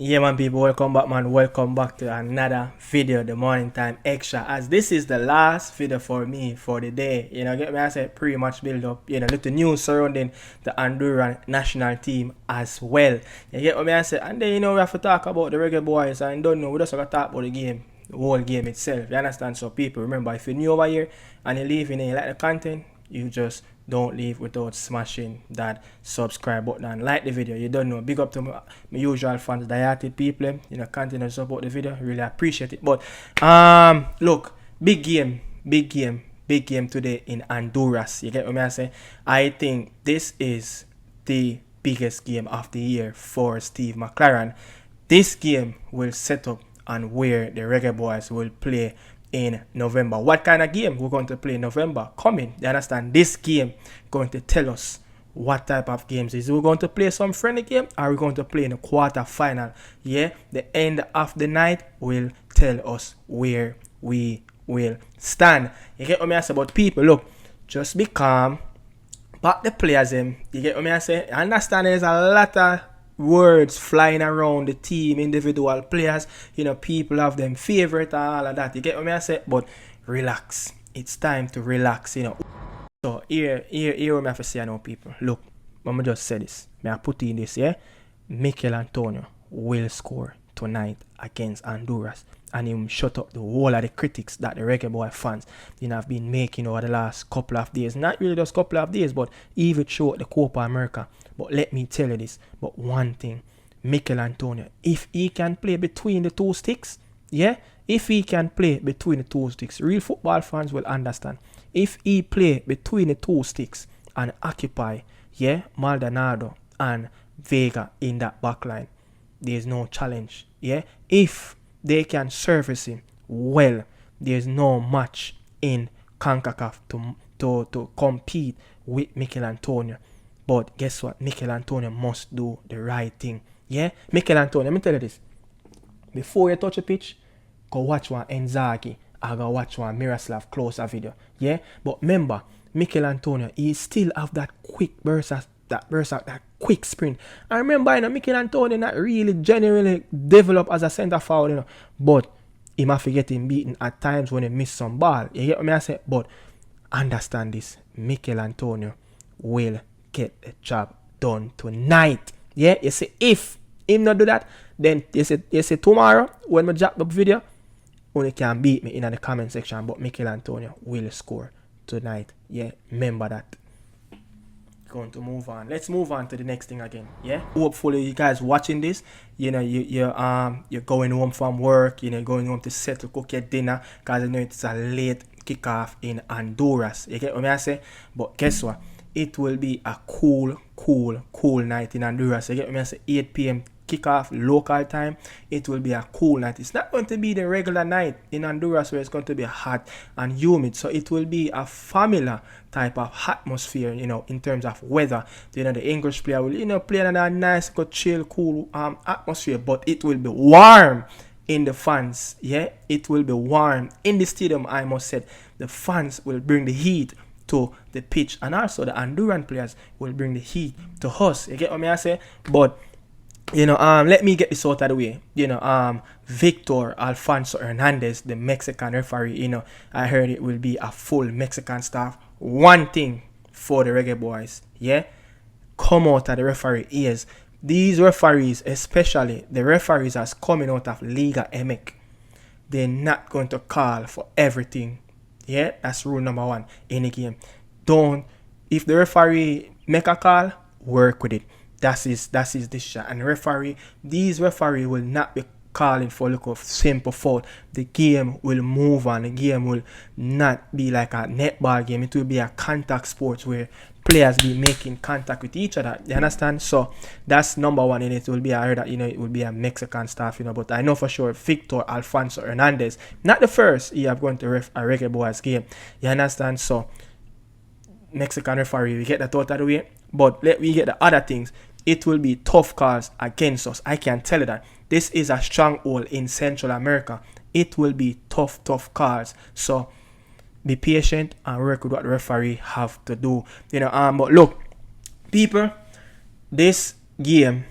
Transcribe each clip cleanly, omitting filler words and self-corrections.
Yeah, man, people, welcome back, man. Welcome back to another video, the morning time extra. As this is the last video for me for the day, get me. I said pretty much build up, little news surrounding the Honduran national team as well. You get what me I say, and then we have to talk about the reggae boys. And don't know, we just have to talk about the game, the whole game itself. You understand? So, people, remember, if you're new over here and you're leaving and you like the content, you just don't leave without smashing that subscribe button and like the video. You don't know. Big up to my usual fans, dieted people. Continue to support the video. Really appreciate it. But look, big game today in Honduras. You get what I say? I think this is the biggest game of the year for Steve McLaren. This game will set up on where the Reggae Boys will play in November. What kind of game we're going to play in November coming? You understand? This game going to tell us what type of games is. We're going to play some friendly game, or we're going to play in a quarter final. Yeah, the end of the night will tell us where we will stand. You get what I say? About people, look, just be calm, back the players in. You get what I say? I understand there's a lot of words flying around the team, individual players, people have them favorite and all of that. You get what I say? But relax. It's time to relax, So here what I have to say now, people. Look, let me just say this. May I put in this, yeah? Mikel Antonio will score tonight against Honduras, and him shut up the whole of the critics that the Reggae Boy fans have been making over the last couple of days. Not really just couple of days, but even throughout the Copa America. But let me tell you this, but one thing, Mikel Antonio, if he can play between the two sticks, if he can play between the two sticks, real football fans will understand. If he play between the two sticks and occupy, Maldonado and Vega in that backline, there's no challenge. If they can surface him well, there's no match in CONCACAF to compete with Mikel Antonio. But guess what? Mikel Antonio must do the right thing. Mikel Antonio, let me tell you this. Before you touch the pitch, go watch one Inzaghi or go watch one Miroslav Klose video. But remember, Mikel Antonio, he still have that quick burst, that quick sprint. I remember, Mikel Antonio not really genuinely develop as a centre forward, but he might forget him beaten at times when he miss some ball. You get what I say? But understand this, Mikel Antonio will get the job done tonight. You see, if him not do that, then you say tomorrow when we drop the video, only can beat me in the comment section. But Mikel Antonio will score tonight. Remember that. Going to move on. Let's move on to the next thing again. Hopefully you guys watching this, you're going home from work, going home to settle, cook your dinner, because it's a late kickoff in Honduras. You get what I say? But guess what? It will be a cool night in Honduras. You get what I say? 8 p.m. kickoff local time. It will be a cool night. It's not going to be the regular night in Honduras where it's going to be hot and humid. So it will be a familiar type of atmosphere, in terms of weather. The English player will, play in a nice, chill, cool atmosphere. But it will be warm in the fans. It will be warm in the stadium. I must say, the fans will bring the heat to the pitch, and also the Honduran players will bring the heat to us. You get what I say? But let me get this out of the way. Victor Alfonso Hernandez, the Mexican referee, I heard it will be a full Mexican staff. One thing for the Reggae Boys, come out of the referee ears. These referees, especially the referees that's coming out of Liga MX, they're not going to call for everything. That's rule number one in the game. If the referee make a call, work with it. That's his decision. And these referee will not be calling for a simple fault. The game will move on. The game will not be like a netball game. It will be a contact sport where players be making contact with each other. You understand? So that's number one. And it will be, I heard that, it will be a Mexican staff, but I know for sure Victor Alfonso Hernandez, not the first he have gone to ref a Reggae Boys game. You understand? So Mexican referee, we get that out of the way. But let we get the other things. It will be tough calls against us. I can tell you that. This is a stronghold in Central America. It will be tough calls. So be patient and work with what the referee have to do. But look, people, this game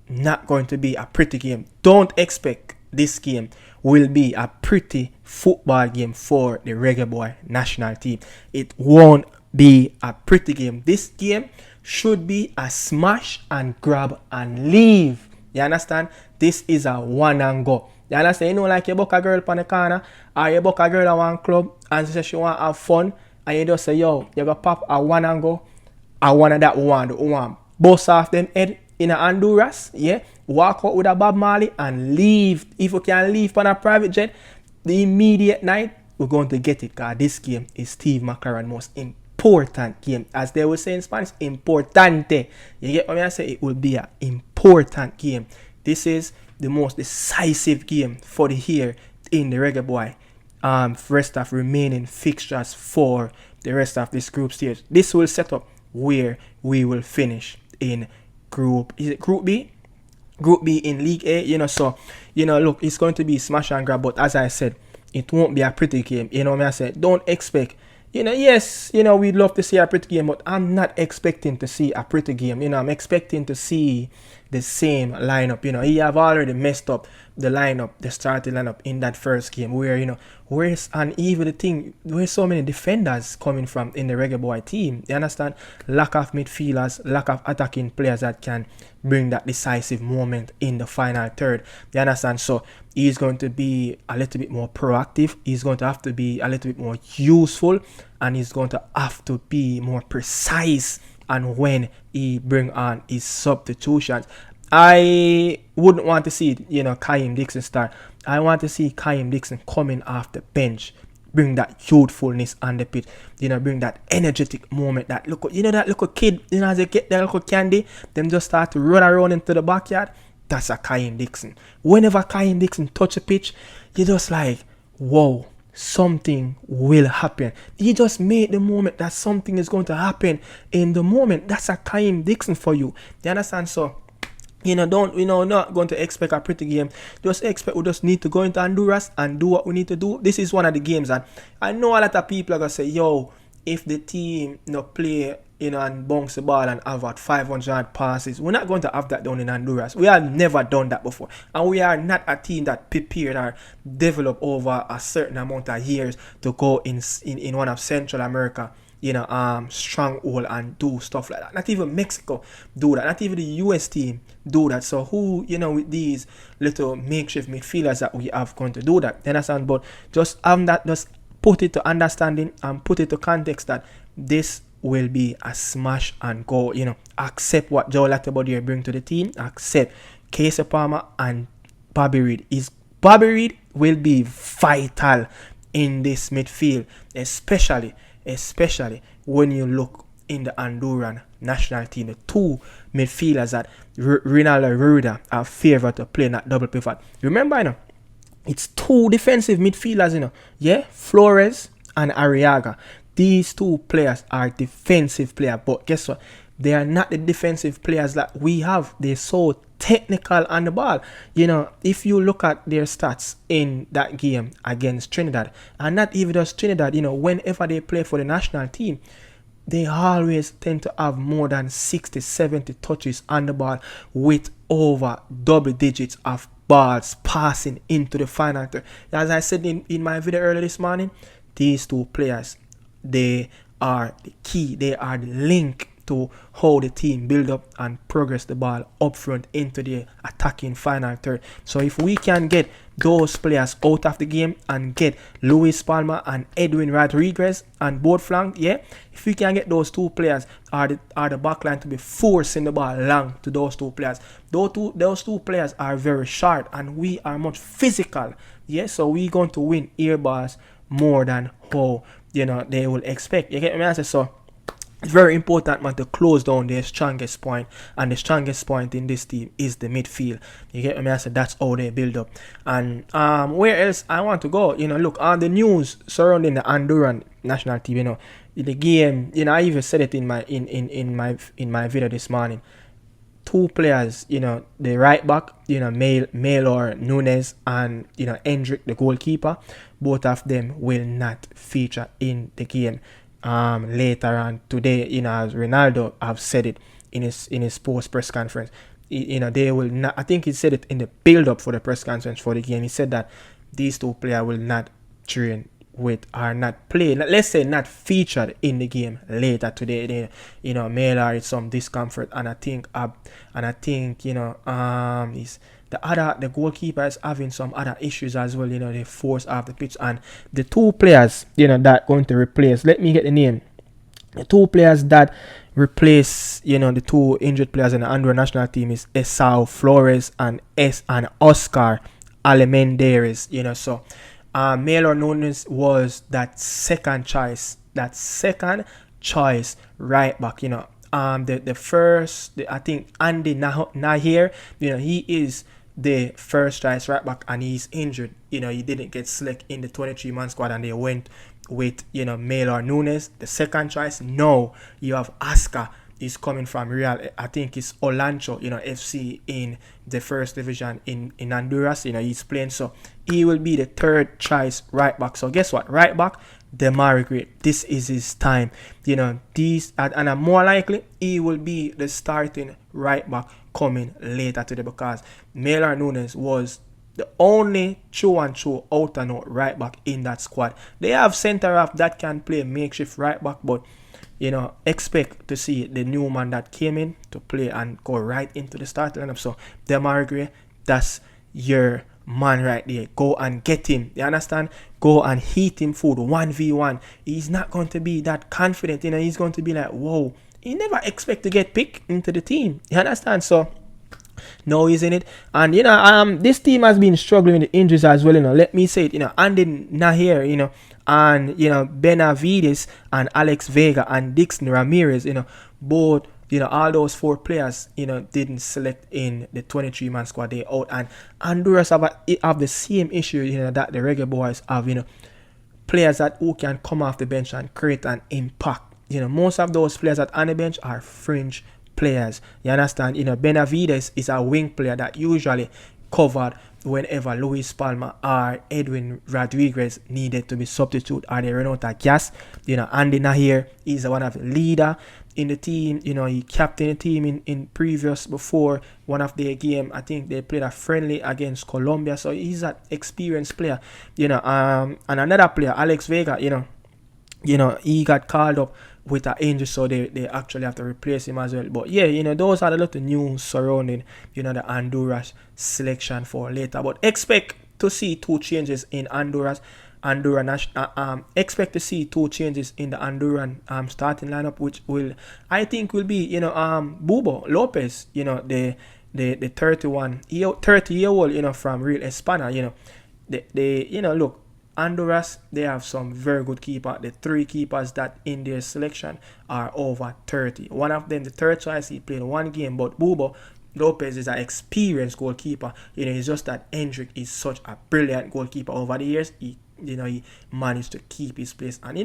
not going to be a pretty game. Don't expect this game will be a pretty football game for the Reggae Boy national team. It won't be a pretty game. This game should be a smash and grab and leave. You understand? This is a one and go. You understand? You know, like you book a girl on the corner, or you book a girl at one club and she says she want to have fun, and you just say, yo, you go pop a one and go, a one of that one. Boss off them head in a Honduras, yeah? Walk out with a Bob Marley and leave. If you can leave on a private jet, the immediate night, we're going to get it, because this game is Steve McLaren most important game. As they will say in Spanish, importante. You get what I say? It will be an important game. This is the most decisive game for the year in the Reggae Boy rest of remaining fixtures for the rest of this group stage. This will set up where we will finish in Group B? Group B in League A, so, look, it's going to be smash and grab, but as I said, it won't be a pretty game, I said, don't expect, yes, we'd love to see a pretty game, but I'm not expecting to see a pretty game, I'm expecting to see the same lineup, he have already messed up the lineup, the starting lineup in that first game, where, where's, and even the thing, where's so many defenders coming from in the Reggae Boy team, you understand? Lack of midfielders, lack of attacking players that can bring that decisive moment in the final third, you understand? So he's going to be a little bit more proactive, he's going to have to be a little bit more useful, and he's going to have to be more precise. And when he bring on his substitutions, I wouldn't want to see, Kaim Dixon start. I want to see Kaim Dixon coming off the bench, bring that youthfulness on the pitch, bring that energetic moment. That look, that little kid, as they get that little candy, them just start to run around into the backyard. That's a Kaim Dixon. Whenever Kaim Dixon touch a pitch, you're just like, whoa. Something will happen. He just made the moment that something is going to happen in the moment. That's a Kaim Dixon for you. You understand? So, not going to expect a pretty game. Just expect we just need to go into Honduras and do what we need to do. This is one of the games, and I know a lot of people are going to say, yo, if the team play, and bounce the ball and have about 500 passes, we're not going to have that done in Honduras. We have never done that before. And we are not a team that prepared or developed over a certain amount of years to go in one of Central America, stronghold and do stuff like that. Not even Mexico do that. Not even the US team do that. So who, with these little makeshift midfielders that we have going to do that? You understand? But just put it to understanding and put it to context that this will be a smash and go, accept what Joe Latibody bring to the team, accept Casey Palmer and Bobby Reid. Bobby Reid will be vital in this midfield, especially when you look in the Honduran national team, the two midfielders that Ronaldo Rueda are favored to play in that double pivot. Remember, it's two defensive midfielders, Flores and Arriaga. These two players are defensive players, but guess what? They are not the defensive players that we have. They're so technical on the ball. If you look at their stats in that game against Trinidad, and not even just Trinidad, whenever they play for the national team, they always tend to have more than 60, 70 touches on the ball with over double digits of balls passing into the final third. As I said in my video earlier this morning, these two players, they are the key. They are the link to how the team build up and progress the ball up front into the attacking final third. So if we can get those players out of the game and get Luis Palma and Edwin Rodriguez on both flank, if we can get those two players are the back line to be forcing the ball long to those two players. Those two players are very short and we are much physical. So we're going to win air balls more than how they will expect. You get me? So it's very important, man, to close down their strongest point, and the strongest point in this team is the midfield. You get me? So that's how they build up. And where else I want to go? Look on the news surrounding the Honduran national team. The game. I even said it in my video this morning. Two players, the right back, Maylor Nunes and Hendrick, the goalkeeper, both of them will not feature in the game later on today. As Ronaldo have said it in his post press conference, they will not. I think he said it in the build-up for the press conference for the game. He said that these two players will not train with or not play. Let's say not featured in the game later today. They, Mailer is some discomfort, and I think is the goalkeeper is having some other issues as well. They force off the pitch, and the two players that going to replace. Let me get the name. The two players that replace, the two injured players in the Honduras national team is Esau Flores and Oscar Almendares. So Maylor Nunes was that second choice right back. The first, I think Andy Nahir, he is the first choice right back, and he's injured. He didn't get selected in the 23-man squad, and they went with Maylor Nunes, the second choice. No, you have Oscar. He's coming from Real, I think it's Olancho, FC in the first division in Honduras. He's playing, so he will be the third choice right back. So guess what? Right back, Demari Gray. This is his time. These and more likely he will be the starting right back coming later today, because Maylor Nunes was the only true and true out and out right back in that squad. They have centre half that can play makeshift right back, but expect to see the new man that came in to play and go right into the starting lineup. So Demar Gray, that's your man right there. Go and get him. You understand? Go and heat him food 1v1. He's not going to be that confident. He's going to be like, whoa. He never expect to get picked into the team. You understand? So no, isn't it? And this team has been struggling with the injuries as well. Let me say it. Andy Nahir, and Benavides and Alex Vega and Dixon Ramirez, both, all those four players, didn't select in the 23-man squad. They out, and Honduras have the same issue, that the reggaeboyz have. Players who can come off the bench and create an impact. Most of those players on the bench are fringe players. You understand? Benavides is a wing player that usually covered whenever Luis Palma or Edwin Rodriguez needed to be substitute or they run out of gas. Andy Nahir is one of the leader in the team. He captained the team in previous before one of their game. I think they played a friendly against Colombia, so he's an experienced player. And another player, Alex Vega, he got called up with an injury, so they actually have to replace him as well. But yeah, those are the little news surrounding the Honduras selection for later. But expect to see two changes in expect to see two changes in the Honduran starting lineup, which I think will be Bubo Lopez, the 30-year-old from Real España. Look, Honduras, they have some very good keepers. The three keepers that in their selection are over 30. One of them, the third choice, he played one game, but Bubo Lopez is an experienced goalkeeper. It's just that Hendrick is such a brilliant goalkeeper over the years. He managed to keep his place, and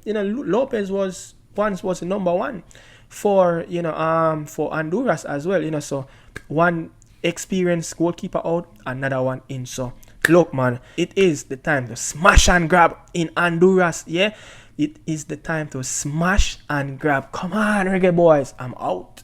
Lopez was the number one for Honduras as well. So one experienced goalkeeper out, another one in. So look, man, it is the time to smash and grab in Honduras. Yeah, it is the time to smash and grab. Come on, reggae boys, I'm out.